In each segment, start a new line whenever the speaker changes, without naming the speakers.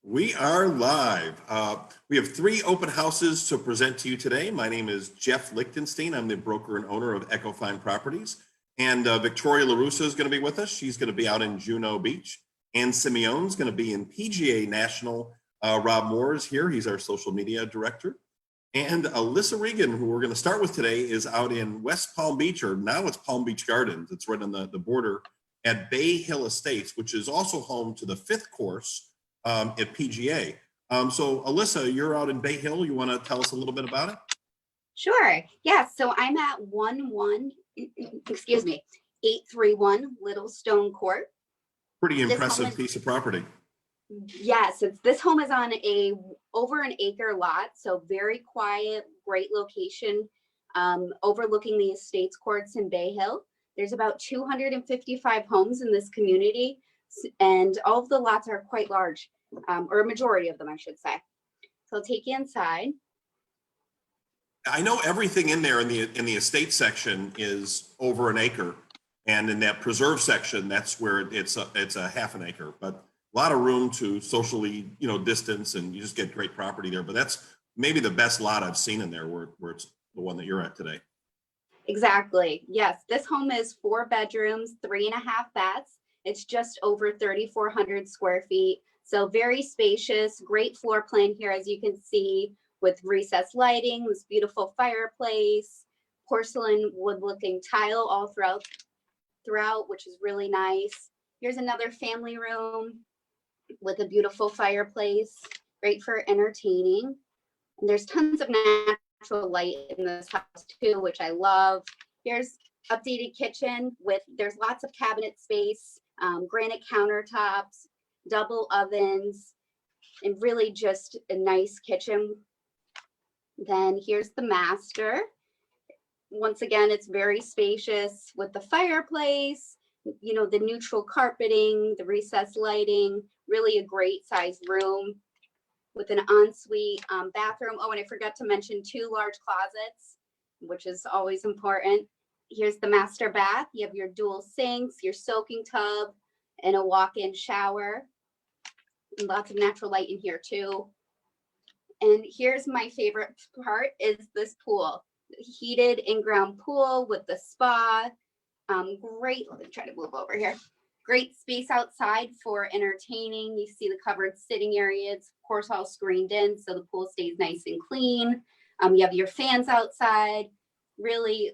We are live. We have three open houses to present to you today. My name is Jeff Lichtenstein. I'm the broker and owner of Ecofine Properties. And Victoria Lorusso is going to be with us. She's going to be out in Juno Beach. And Simeone's going to be in PGA National. Rob Moore is here. He's our social media director. And Alyssa Regan, who we're going to start with today, is out in West Palm Beach, or now it's Palm Beach Gardens. It's right on the border at Bay Hill Estates, which is also home to the fifth course at PGA. So Alyssa, you're out in Bay Hill. You want to tell us a little bit about it?
Sure. Yeah. So I'm at 831 Littlestone Court.
Pretty impressive piece of property.
Yes, this home is on over an acre lot, so very quiet, great location, overlooking the estates courts in Bay Hill. There's about 255 homes in this community, and all of the lots are quite large, or a majority of them, I should say. So I'll take you inside.
I know everything in there in the estate section is over an acre, and in that preserve section, that's where it's a half an acre, but a lot of room to socially, distance, and you just get great property there. But that's maybe the best lot I've seen in there, where it's the one that you're at today.
Exactly. Yes, this home is 4 bedrooms, 3.5 baths. It's just over 3,400 square feet. So very spacious, great floor plan here, as you can see, with recessed lighting, this beautiful fireplace, porcelain wood-looking tile all throughout, which is really nice. Here's another family room with a beautiful fireplace, great for entertaining. And there's tons of natural light in this house too, which I love. Here's updated kitchen there's lots of cabinet space, granite countertops, double ovens, and really just a nice kitchen. Then here's the master. Once again, it's very spacious with the fireplace, the neutral carpeting, the recessed lighting, really a great sized room with an ensuite bathroom. Oh, and I forgot to mention 2 large closets, which is always important. Here's the master bath. You have your dual sinks, your soaking tub, and a walk-in shower. And lots of natural light in here too. And here's my favorite part is this pool. Heated in-ground pool with the spa. Great, let me try to move over here. Great space outside for entertaining. You see the covered sitting areas, of course, all screened in, so the pool stays nice and clean. You have your fans outside. Really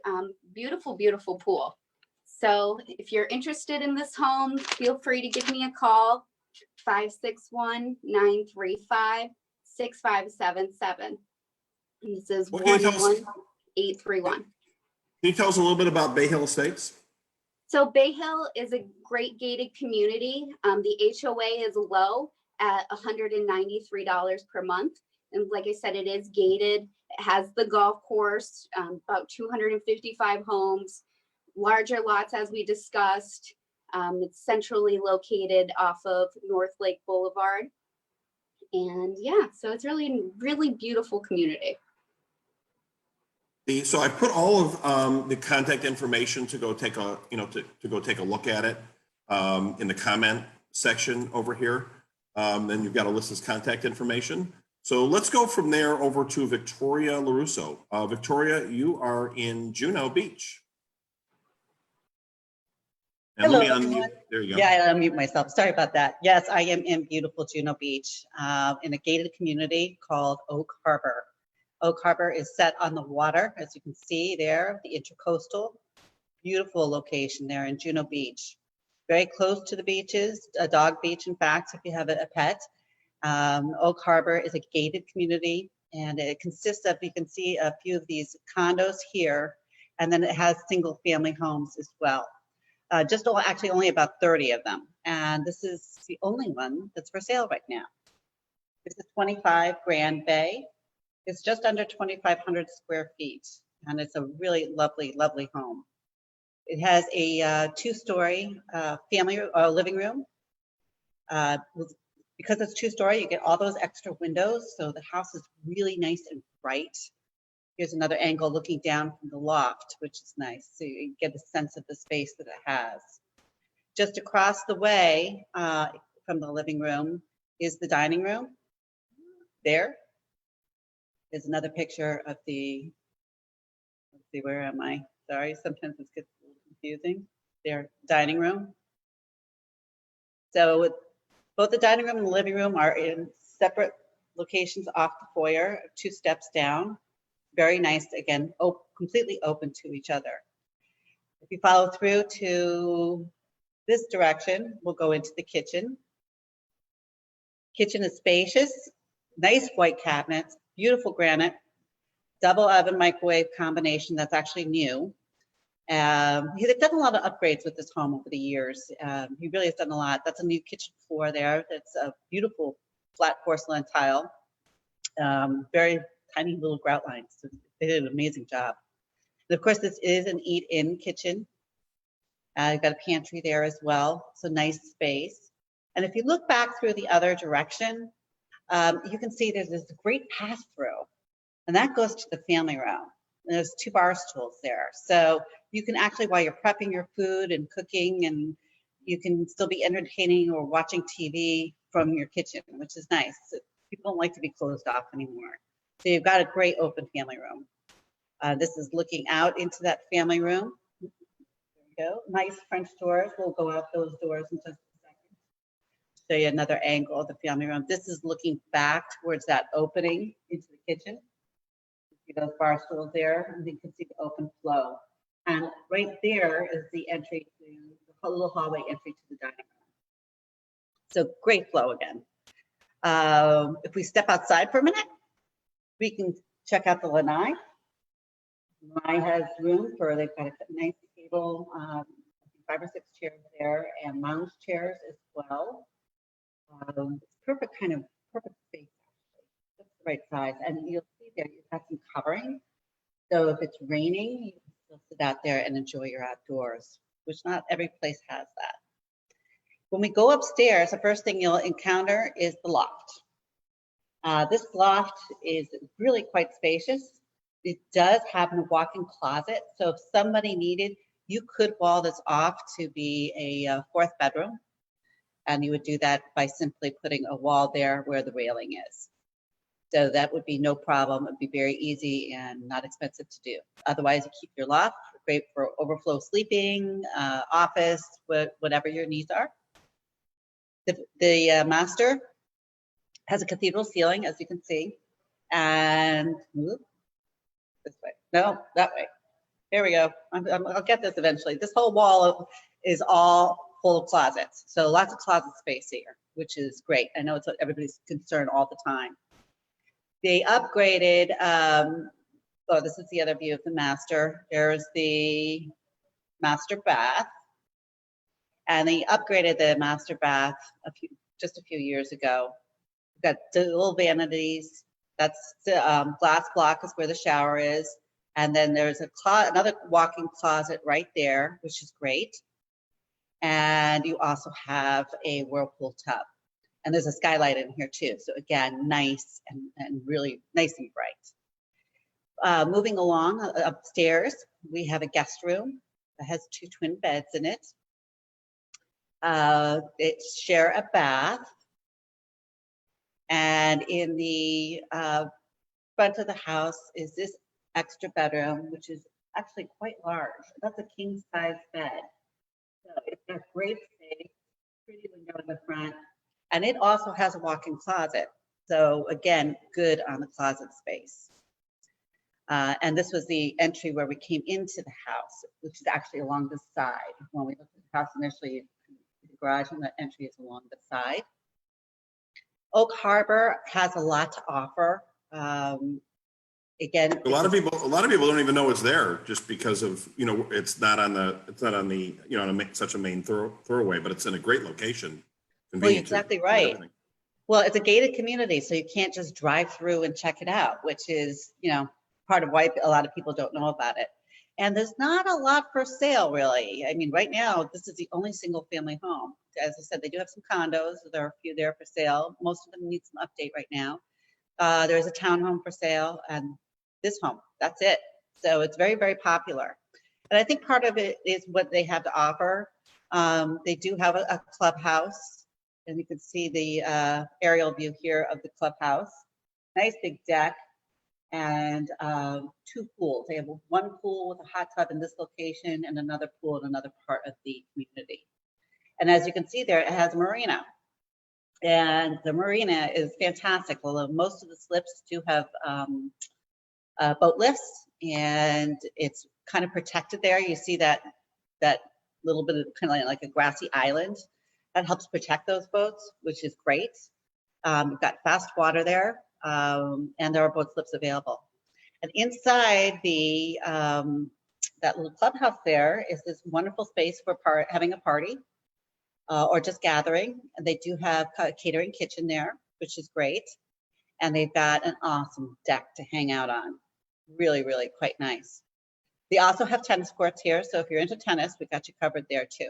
beautiful, beautiful pool. So if you're interested in this home, feel free to give me a call, 561-935-6577. This is 831.
Can you tell us a little bit about Bay Hill Estates?
So Bay Hill is a great gated community. The HOA is low at $193 per month. And like I said, it is gated. It has the golf course, about 255 homes, larger lots as we discussed. It's centrally located off of North Lake Boulevard. And yeah, so it's really, really beautiful community.
So I put all of the contact information to go take a look at it in the comment section over here. Then you've got Alyssa's contact information. So let's go from there over to Victoria Lorusso. Victoria, you are in Juno Beach. And
hello,
let me unmute.
everyone.
There you go.
Yeah, I unmute myself. Sorry about that. Yes, I am in beautiful Juno Beach in a gated community called Oak Harbor. Oak Harbor is set on the water, as you can see there, the intercoastal. Beautiful location there in Juno Beach. Very close to the beaches, a dog beach, in fact, if you have a pet. Oak Harbor is a gated community, and it consists of, you can see a few of these condos here, and then it has single family homes as well. Actually only about 30 of them. And this is the only one that's for sale right now. This is 25 Grand Bay. It's just under 2,500 square feet, and it's a really lovely, lovely home. It has a 2-story family living room. Because it's 2-story, you get all those extra windows, so the house is really nice and bright. Here's another angle looking down from the loft, which is nice, so you get a sense of the space that it has. Just across the way from the living room is the dining room. There is another picture of the, let's see, where am I? Sorry, sometimes this gets a little confusing. Their dining room. So both the dining room and the living room are in separate locations off the foyer, 2 steps down. Very nice, again, completely open to each other. If you follow through to this direction, we'll go into the kitchen. Kitchen is spacious, nice white cabinets, beautiful granite, double oven microwave combination that's actually new. They've done a lot of upgrades with this home over the years. He really has done a lot. That's a new kitchen floor there. That's a beautiful flat porcelain tile. Very tiny little grout lines. So they did an amazing job. And of course, this is an eat-in kitchen. You've got a pantry there as well. So nice space. And if you look back through the other direction, you can see there's this great pass-through. And that goes to the family room. And there's 2 bar stools there. So you can actually, while you're prepping your food and cooking, and you can still be entertaining or watching TV from your kitchen, which is nice. People don't like to be closed off anymore. So you've got a great open family room. This is looking out into that family room. There we go. Nice French doors. We'll go out those doors in just a second. Show you another angle of the family room. This is looking back towards that opening into the kitchen. See those bar stools there, and you can see the open flow. And right there is the entry to the little hallway entry to the dining room. So great flow again. If we step outside for a minute, we can check out the lanai. Lanai has room for, they've got a nice table, 5 or 6 chairs there, and lounge chairs as well. Perfect space, actually. Just the right size. And you'll see there, you've got some covering. So if it's raining, you can still sit out there and enjoy your outdoors, which not every place has that. When we go upstairs, the first thing you'll encounter is the loft. This loft is really quite spacious. It does have a walk-in closet. So if somebody needed, you could wall this off to be a 4th bedroom. And you would do that by simply putting a wall there where the railing is. So that would be no problem. It'd be very easy and not expensive to do. Otherwise, you keep your loft, great for overflow sleeping, office, whatever your needs are. The master has a cathedral ceiling, as you can see. And this way. No, that way. Here we go. I'll get this eventually. This whole wall is all full of closets. So lots of closet space here, which is great. I know it's everybody's concern all the time. They upgraded, oh, this is the other view of the master. There's the master bath. And they upgraded the master bath just a few years ago. We've got the little vanities. That's the glass block is where the shower is. And then there's another walk-in closet right there, which is great. And you also have a whirlpool tub. And there's a skylight in here too. So again, nice and really nice and bright. Moving along upstairs, we have a guest room that has 2 twin beds in it. It share a bath. And in the front of the house is this extra bedroom, which is actually quite large. That's a king size bed. So it's got great space, pretty window in the front. And it also has a walk-in closet. So again, good on the closet space. And this was the entry where we came into the house, which is actually along the side. When we looked at the house initially, the garage and the entry is along the side. Oak Harbor has a lot to offer. Again,
A lot of people don't even know it's there just because of, it's not on the, such a main thoroughway, but it's in a great location.
Well, you're exactly right. Well, it's a gated community, so you can't just drive through and check it out, which is, part of why a lot of people don't know about it. And there's not a lot for sale, really. I mean, right now, this is the only single family home. As I said, they do have some condos. There are a few there for sale. Most of them need some update right now. There's a townhome for sale and this home, that's it. So it's very, very popular. And I think part of it is what they have to offer. They do have a clubhouse. And you can see the aerial view here of the clubhouse. Nice big deck and 2 pools. They have one pool with a hot tub in this location and another pool in another part of the community. And as you can see there, it has a marina. And the marina is fantastic, although most of the slips do have boat lifts, and it's kind of protected there. You see that little bit of kind of like a grassy island that helps protect those boats, which is great. We've got fast water there, and there are boat slips available. And inside the that little clubhouse there is this wonderful space for having a party or just gathering. And they do have a catering kitchen there, which is great. And they've got an awesome deck to hang out on. Really, really quite nice. They also have tennis courts here, so if you're into tennis, we got you covered there too.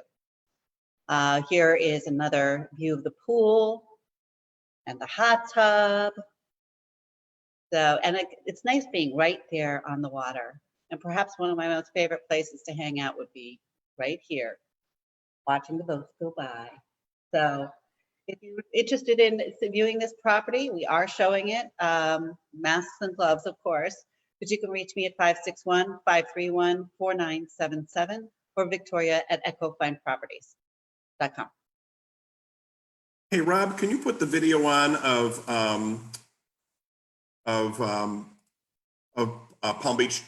Here is another view of the pool and the hot tub. So, and it's nice being right there on the water. And perhaps one of my most favorite places to hang out would be right here, watching the boats go by. So if you're interested in viewing this property, we are showing it, masks and gloves, of course. But you can reach me at 561-531-4977 or Victoria at echofineproperties.com.
Hey, Rob, can you put the video on of Palm Beach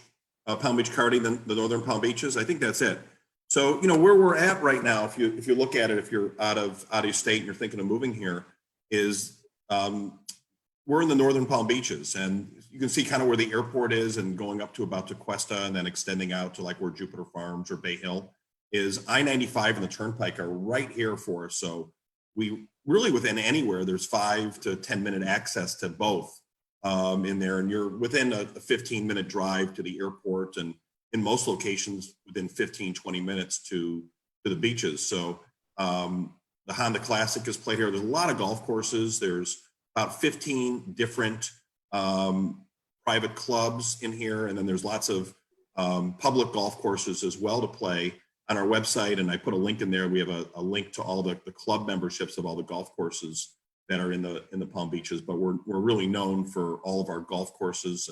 karting, the northern Palm Beaches? I think that's it. So, you know, where we're at right now, if you look at it, if you're out of your state and you're thinking of moving here, is we're in the northern Palm Beaches, and you can see kind of where the airport is, and going up to about Tequesta and then extending out to like where Jupiter Farms or Bay Hill is. I-95 and the Turnpike are right here for us. So we really, within anywhere, there's 5 to 10 minute access to both in there, and you're within a 15-minute drive to the airport, and in most locations within 15-20 minutes to the beaches. So the Honda Classic is played here. There's a lot of golf courses. There's about 15 different private clubs in here, and then there's lots of public golf courses as well to play on our website. And I put a link in there. We have a link to all the club memberships of all the golf courses that are in the Palm Beaches. But we're really known for all of our golf courses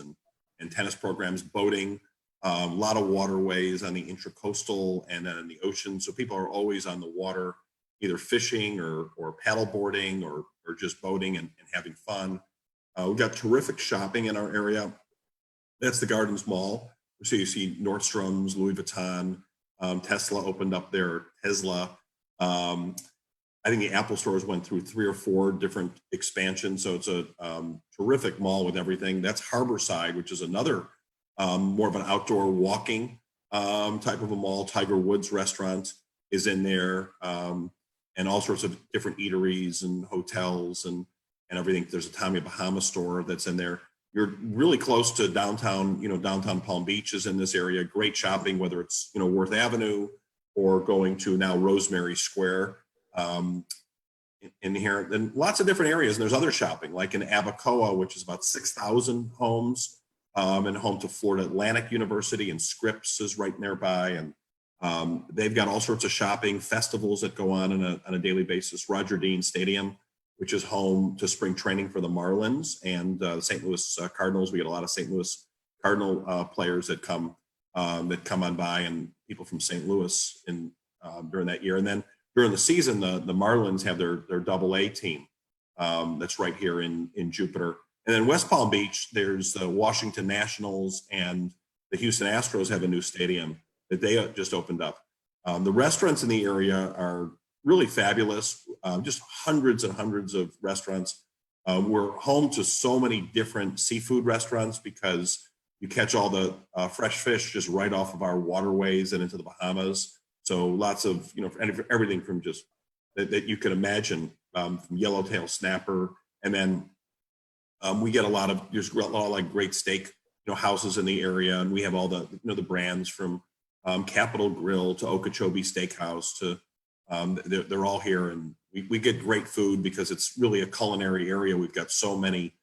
and tennis programs, boating, a lot of waterways on the intracoastal and then in the ocean. So people are always on the water, either fishing or paddle boarding or just boating and having fun. We've got terrific shopping in our area. That's the Gardens Mall. So you see Nordstrom's, Louis Vuitton, Tesla opened up there, Tesla. I think the Apple stores went through 3 or 4 different expansions. So it's a terrific mall with everything. That's Harborside, which is another more of an outdoor walking type of a mall. Tiger Woods restaurant is in there, and all sorts of different eateries and hotels and everything. There's a Tommy Bahama store that's in there. You're really close to downtown, downtown Palm Beach is in this area. Great shopping, whether it's, Worth Avenue or going to now Rosemary Square in here. Then lots of different areas. And there's other shopping, like in Abacoa, which is about 6,000 homes, and home to Florida Atlantic University, and Scripps is right nearby. And they've got all sorts of shopping festivals that go on a daily basis. Roger Dean Stadium, which is home to spring training for the Marlins and the St. Louis Cardinals. We get a lot of St. Louis Cardinal players that come on by, and people from St. Louis during that year. And then during the season, the Marlins have their AA team that's right here in Jupiter. And then West Palm Beach, there's the Washington Nationals and the Houston Astros have a new stadium that they just opened up. The restaurants in the area are really fabulous, just hundreds and hundreds of restaurants. We're home to so many different seafood restaurants because you catch all the fresh fish just right off of our waterways and into the Bahamas. So lots of, everything from just that you can imagine, from yellowtail snapper. And then we get a lot of like great steak, houses in the area. And we have all the, the brands from Capitol Grill to Okeechobee Steakhouse to, they're all here, and we get great food because it's really a culinary area. We've got so many,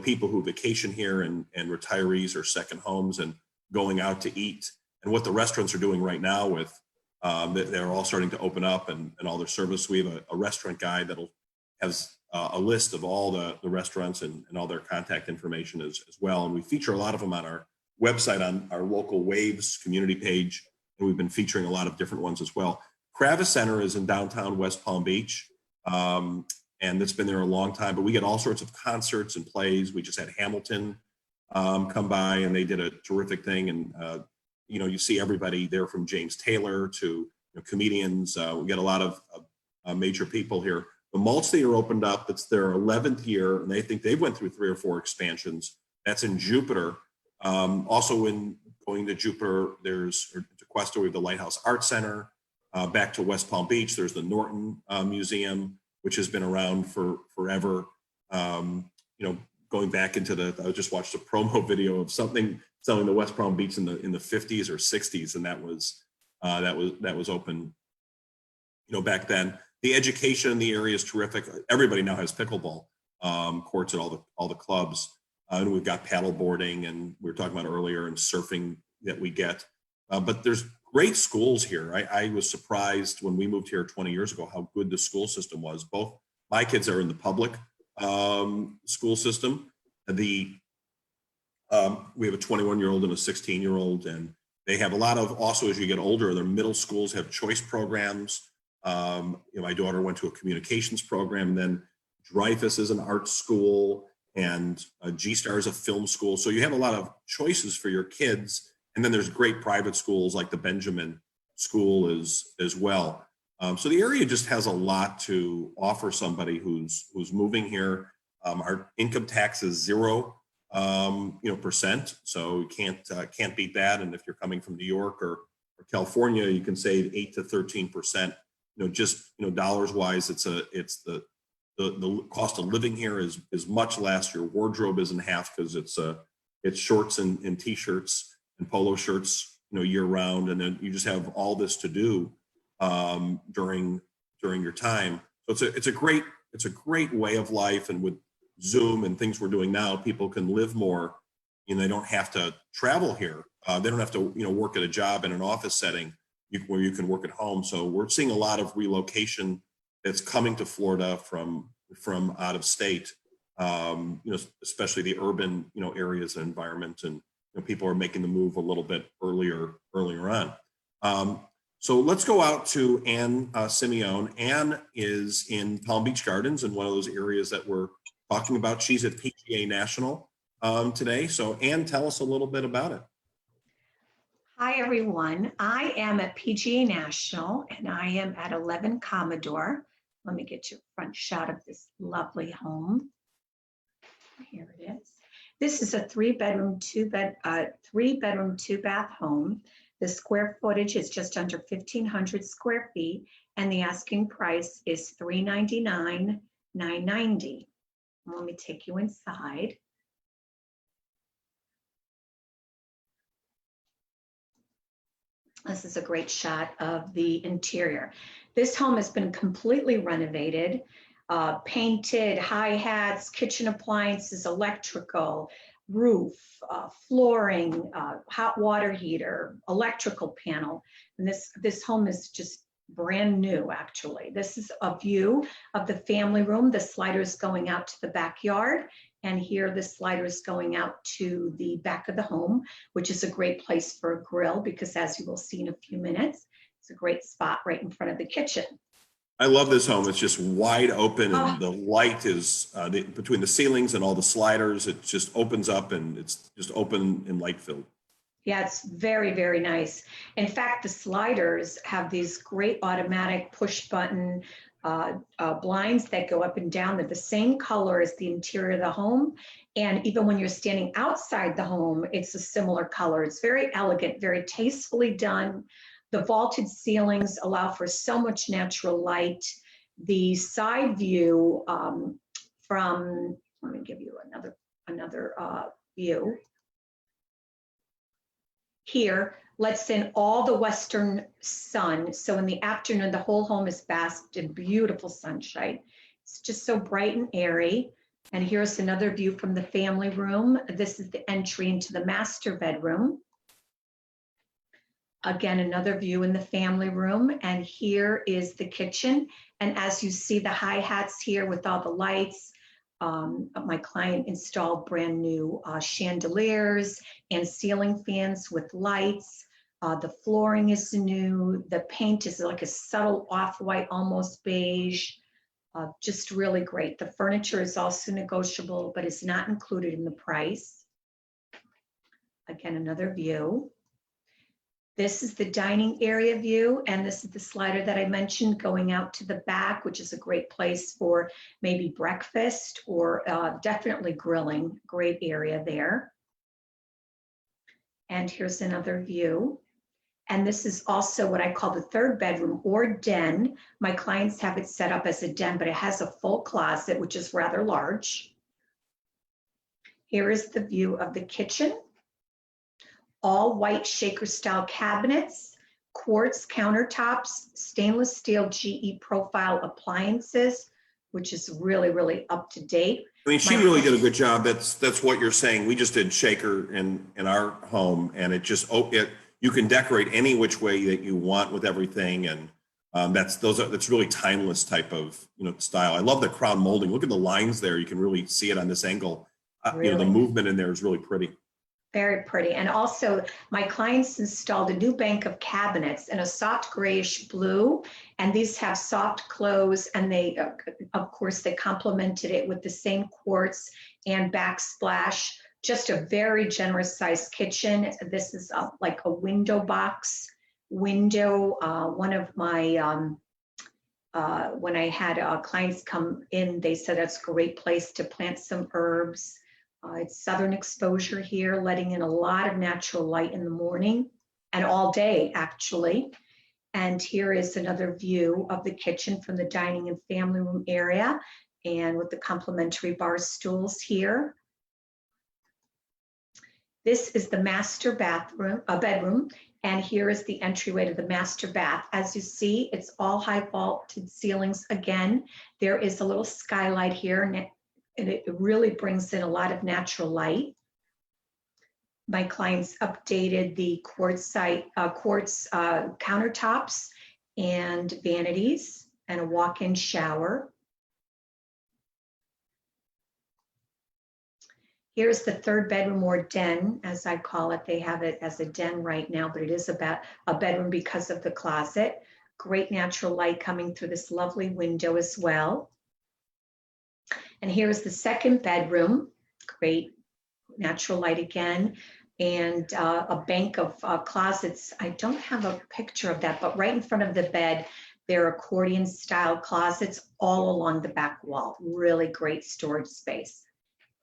people who vacation here and retirees or second homes and going out to eat. And what the restaurants are doing right now with, they're all starting to open up and all their service. We have a restaurant guide that'll has a list of all the restaurants and all their contact information as well. And we feature a lot of them on our website, on our local Waves community page. And we've been featuring a lot of different ones as well. Kravis Center is in downtown West Palm Beach. And it's been there a long time, but we get all sorts of concerts and plays. We just had Hamilton come by, and they did a terrific thing. And, you see everybody there from James Taylor to comedians. We get a lot of major people here. The Maltz Theater opened up. It's their 11th year, and they think they've went through 3 or 4 expansions. That's in Jupiter. Also in going to Jupiter, there's to Cuesta, we have the Lighthouse Art Center. Back to West Palm Beach, there's the Norton Museum, which has been around for forever. Going back into I just watched a promo video of something selling the West Palm Beach in the 50s or 60s, and that was open, back then. The education in the area is terrific. Everybody now has pickleball courts at all the clubs, and we've got paddle boarding, and we were talking about earlier, and surfing that we get. But there's great schools here. I was surprised when we moved here 20 years ago how good the school system was. Both my kids are in the public school system. We have a 21-year-old and a 16-year-old, and they have a lot of, also as you get older, their middle schools have choice programs. My daughter went to a communications program, and then Dreyfus is an art school, and G-Star is a film school. So you have a lot of choices for your kids. And then there's great private schools like the Benjamin School as well. So the area just has a lot to offer somebody who's moving here. Our income tax is 0%. So you can't beat that. And if you're coming from New York or California, you can save 8 to 13%. Dollars wise, it's the cost of living here is much less. Your wardrobe is in half because it's shorts and t-shirts and polo shirts, year round. And then you just have all this to do during your time. So it's a great way of life. And with Zoom and things we're doing now, people can live more, they don't have to travel here. They don't have to, work at a job in an office setting where you can work at home. So we're seeing a lot of relocation that's coming to Florida from out of state, especially the urban, areas and environment, and people are making the move a little bit earlier on. So let's go out to Anne Simeone. Anne is in Palm Beach Gardens, in one of those areas that we're talking about. She's at PGA National today. So Anne, tell us a little bit about it.
Hi, everyone. I am at PGA National, and I am at 11 Commodore. Let me get you a front shot of this lovely home. Here it is. This is a 3-bedroom, 2-bath home. The square footage is just under 1,500 square feet, and the asking price is $399,990. Let me take you inside. This is a great shot of the interior. This home has been completely renovated, painted, hi-hats, kitchen appliances, electrical, roof, flooring, hot water heater, electrical panel. And this home is just brand new, actually. This is a view of the family room. The slider is going out to the backyard. And here the slider is going out to the back of the home, which is a great place for a grill because, as you will see in a few minutes, it's a great spot right in front of the kitchen.
I love this home. It's just wide open, and the light is between the ceilings and all the sliders. It just opens up, and it's just open and light filled.
Yeah, it's very, very nice. In fact, the sliders have these great automatic push button blinds that go up and down. They're the same color as the interior of the home. And even when you're standing outside the home, it's a similar color. It's very elegant, very tastefully done. The vaulted ceilings allow for so much natural light. The side view from, let me give you another view. Here lets in all the western sun. So in the afternoon, the whole home is basked in beautiful sunshine. It's just so bright and airy. And here's another view from the family room. This is the entry into the master bedroom. Again, another view in the family room, and here is the kitchen. And as you see the hi-hats here with all the lights, my client installed brand new chandeliers and ceiling fans with lights. The flooring is new. The paint is like a subtle off-white, almost beige. Just really great. The furniture is also negotiable, but is not included in the price. Again, another view. This is the dining area view, and this is the slider that I mentioned going out to the back, which is a great place for maybe breakfast or definitely grilling. Great area there. And here's another view. And this is also what I call the third bedroom or den. My clients have it set up as a den, but it has a full closet, which is rather large. Here is the view of the kitchen. All white shaker style cabinets, quartz countertops, stainless steel GE profile appliances, which is really, really up to date.
I mean, she really did a good job. That's what you're saying. We just did shaker in our home, and it just, you can decorate any which way that you want with everything. And that's really timeless type of, style. I love the crown molding. Look at the lines there. You can really see it on this angle.
Really?
The movement in there is really pretty.
Very pretty. And also my clients installed a new bank of cabinets in a soft grayish blue, and these have soft close, and they, of course, they complemented it with the same quartz and backsplash. Just a very generous sized kitchen. This is like a window box window. One of my, when I had clients come in, they said that's a great place to plant some herbs. It's southern exposure here, letting in a lot of natural light in the morning and all day, actually. And here is another view of the kitchen from the dining and family room area, and with the complimentary bar stools here. This is the master bedroom, and here is the entryway to the master bath. As you see, it's all high vaulted ceilings. Again, there is a little skylight here, and it really brings in a lot of natural light. My clients updated the quartz countertops and vanities and a walk-in shower. Here's the third bedroom or den, as I call it. They have it as a den right now, but it is about a bedroom because of the closet. Great natural light coming through this lovely window as well. And here's the second bedroom, great natural light again, and a bank of closets. I don't have a picture of that, but right in front of the bed, there are accordion style closets all along the back wall. Really great storage space.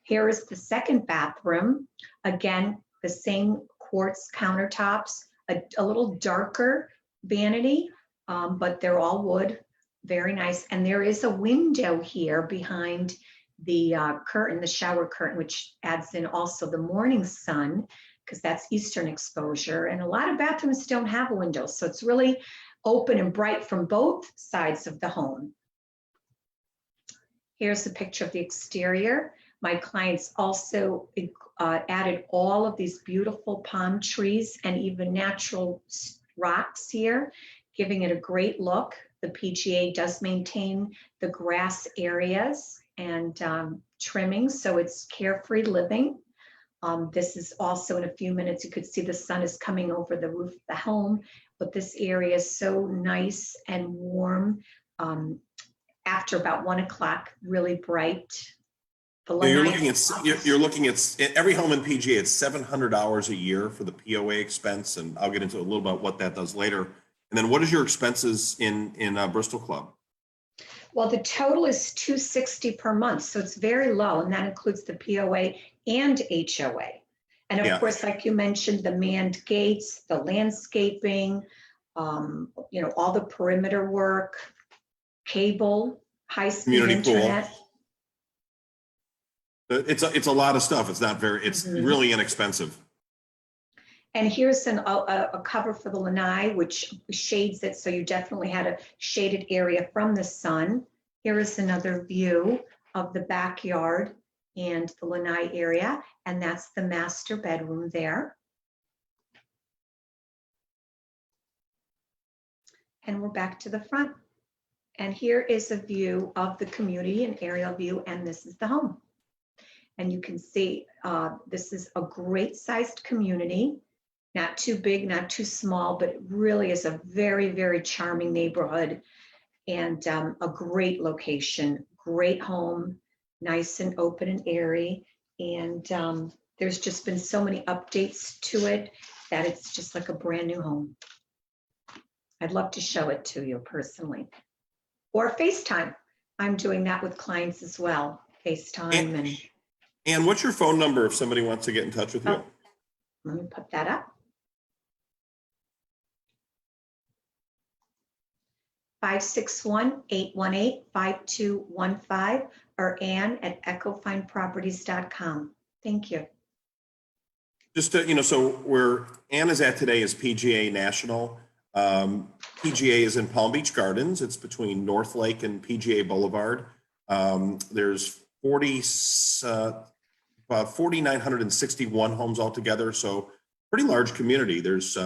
Here is the second bathroom. Again, the same quartz countertops, a little darker vanity, but they're all wood. Very nice. And there is a window here behind the curtain, the shower curtain, which adds in also the morning sun, because that's eastern exposure. And a lot of bathrooms don't have a window, so it's really open and bright from both sides of the home. Here's a picture of the exterior. My clients also added all of these beautiful palm trees and even natural rocks here, giving it a great look. The PGA does maintain the grass areas and trimming, so it's carefree living. This is also, in a few minutes, you could see the sun is coming over the roof of the home, but this area is so nice and warm. After about 1 o'clock, really bright.
You're looking at every home in PGA. It's $700 a year for the POA expense, and I'll get into a little about what that does later. And then what is your expenses in Bristol Club?
Well, the total is $260 per month, so it's very low, and that includes the POA and HOA. And of course, like you mentioned, the manned gates, the landscaping, all the perimeter work, cable, high-speed internet.
Pool. It's a lot of stuff. It's not very. It's really inexpensive.
And here's a cover for the lanai, which shades it, so you definitely had a shaded area from the sun. Here is another view of the backyard and the lanai area, and that's the master bedroom there. And we're back to the front. And here is a view of the community, an aerial view, and this is the home. And you can see this is a great sized community, not too big, not too small, but it really is a very, very charming neighborhood and a great location, great home, nice and open and airy. And there's just been so many updates to it that it's just like a brand new home. I'd love to show it to you personally. Or FaceTime. I'm doing that with clients as well. FaceTime
And what's your phone number if somebody wants to get in touch with you?
Oh, let me put that up. 561-818-5215 or Ann at echofineproperties.com. Thank you.
Just to, so where Ann is at today is PGA National. PGA is in Palm Beach Gardens. It's between North Lake and PGA Boulevard. There's about 4,961 homes altogether, so pretty large community. There's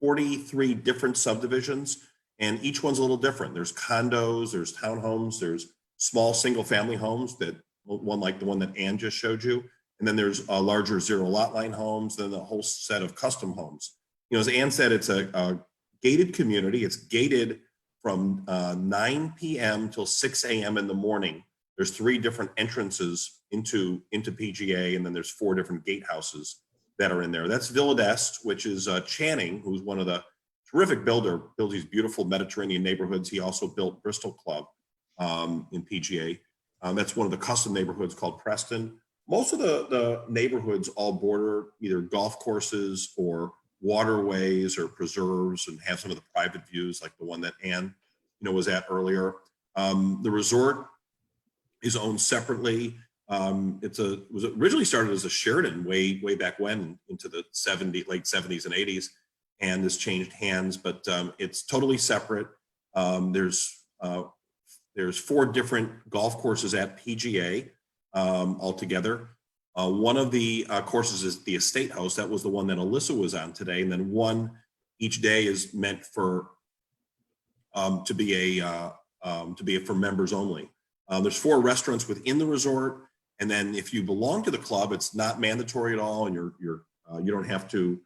43 different subdivisions, and each one's a little different. There's condos, there's townhomes, there's small single-family homes, that one like the one that Ann just showed you, and then there's larger zero lot line homes, then a whole set of custom homes. As Ann said, it's a gated community. It's gated from 9 p.m. till 6 a.m. in the morning. There's 3 different entrances into PGA, and then there's 4 different gatehouses that are in there. That's Villa d'Est, which is Channing, who's one of the terrific builds these beautiful Mediterranean neighborhoods. He also built Bristol Club in PGA. That's one of the custom neighborhoods called Preston. Most of the neighborhoods all border either golf courses or waterways or preserves and have some of the private views like the one that Ann was at earlier. The resort is owned separately. It was originally started as a Sheraton way back when, into the late 70s and 80s, and has changed hands, but it's totally separate. There's 4 different golf courses at PGA altogether. One of the courses is the Estate House. That was the one that Alyssa was on today, and then one each day is meant for to be for members only. There's 4 restaurants within the resort, and then if you belong to the club, it's not mandatory at all, and you don't have to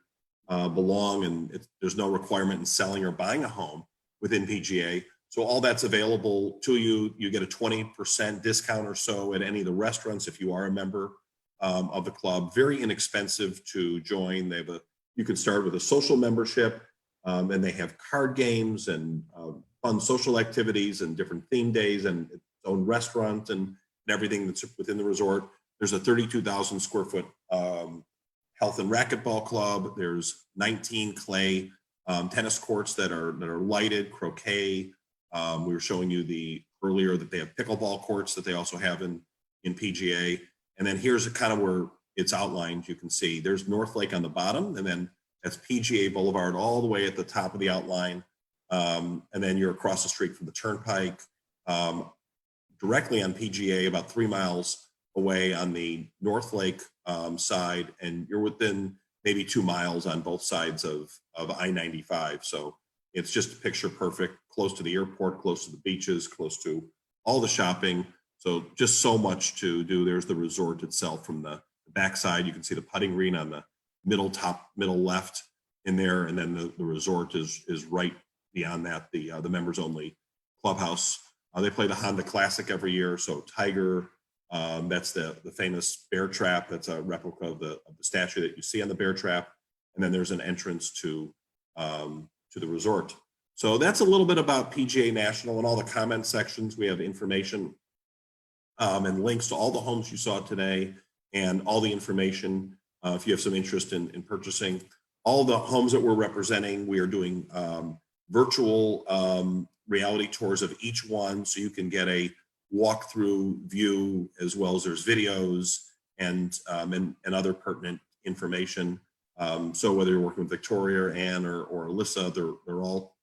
belong, and there's no requirement in selling or buying a home within PGA. So all that's available to you. You get a 20% discount or so at any of the restaurants if you are a member of the club. Very inexpensive to join. You can start with a social membership, and they have card games and fun social activities and different theme days and its own restaurant and everything that's within the resort. There's a 32,000 square foot health and racquetball club. There's 19 clay tennis courts that are lighted, croquet. We were showing you earlier that they have pickleball courts that they also have in PGA. And then here's kind of where it's outlined. You can see there's North Lake on the bottom, and then that's PGA Boulevard all the way at the top of the outline. And then you're across the street from the Turnpike, directly on PGA, about 3 miles away on the North Lake side, and you're within maybe 2 miles on both sides of I-95. So it's just picture perfect, close to the airport, close to the beaches, close to all the shopping. So just so much to do. There's the resort itself from the backside. You can see the putting green on the middle left in there, and then the resort is right beyond that. The members only clubhouse. They play the Honda Classic every year. So Tiger, that's the famous bear trap. That's a replica of the statue that you see on the bear trap. And then there's an entrance to the resort. So that's a little bit about PGA National. And all the comment sections, we have information and links to all the homes you saw today and all the information if you have some interest in purchasing. All the homes that we're representing, we are doing virtual reality tours of each one, so you can get a walkthrough view, as well as there's videos and other pertinent information. So whether you're working with Victoria, or Ann, or Alyssa, they're all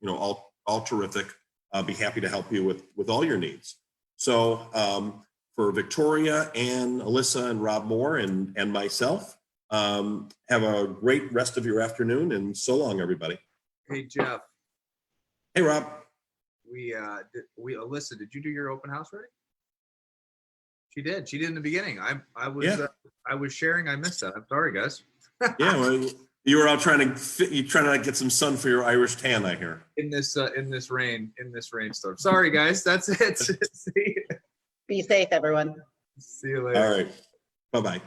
all terrific. I'll be happy to help you with all your needs. So for Victoria, Ann, Alyssa, and Rob Moore, and myself, have a great rest of your afternoon, and so long, everybody.
Hey, Jeff.
Hey, Rob.
Alyssa, did you do your open house already? She did. She did in the beginning. I was
Yeah.
I was sharing. I missed that. I'm sorry, guys.
Yeah, well, you were out trying to like, get some sun for your Irish tan, I hear.
In this rainstorm. Sorry, guys. That's it.
Be safe, everyone.
See you later.
All right. Bye-bye.